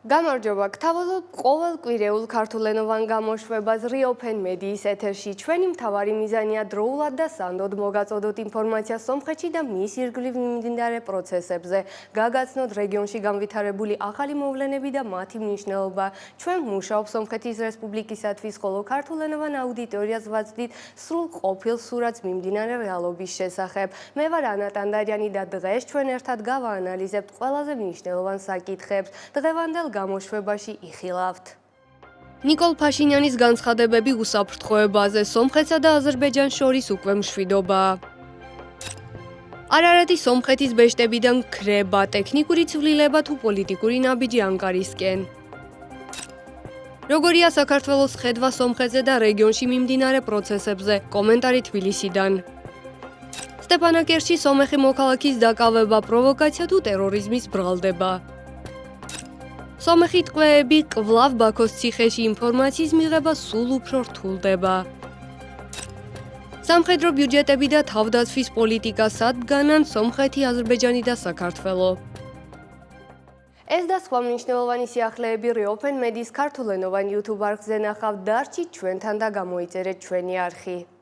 გამარჯობა, გთავაზობთ ყოველ კვირეულ ქართულენოვან გამოშვებას Reopen Media-ის ეთერში. ჩვენი მთავარი მიზანია დროულად და სანდოდ მოგაწოდოთ ინფორმაცია სომხეთში და მის ირგვლივ მიმდინარე პროცესებზე. გაგაცნოთ რეგიონში განვითარებული ახალი მოვლენები და მათი მნიშვნელობა. ჩვენ მუშაობთ სომხეთის რესპუბლიკისათვის, ხოლო ქართულენოვან აუდიტორიას ვაცდით სრულ ყოფილ სურათს მიმდინარე რეალობის შესახებ. მე ვარ ანა ტანდარიანი და დღეს ჩვენ ერთად გავაანალიზებთ ყველაზე მნიშვნელოვან საკითხებს. დღევანდელ გამოშვებაში იხილავთ. ნიკოლ ფაშინიანის განცხადებები უსაფრთხოებაზე სომხეთსა და აზერბაიჯანს შორის უკვე მშვიდობაა. არარატი სომხეთის ბეშტებიდან ქრება, ტექნიკური ცვლილება თუ პოლიტიკური ნაბიჯი ანკარისკენ. როგორია საქართველოს ხედვა სომხეთზე და რეგიონში მიმდინარე პროცესებზე, კომენტარი თბილისიდან. სტეპანაკერტში სომეხი მოქალაქის დაკავება, პროვოკაცია თუ ტერორიზმის ბრალდება. სომეხი ტყვეები კვლავ ბაქოს ციხეში ინფორმაციის მიღება სულ უფრო რთულდება. სამხედრო ბიუჯეტები და თავდაცვის პოლიტიკა სად დგანან სომხეთი, აზერბაიჯანი და საქართველო. ეს და სხვა მნიშვნელოვანი სიახლეები Reopen Media-ის ქართულენოვან YouTube არხზე ნახავთ. დარჩით ჩვენთან და გამოიწერეთ ჩვენი არხი.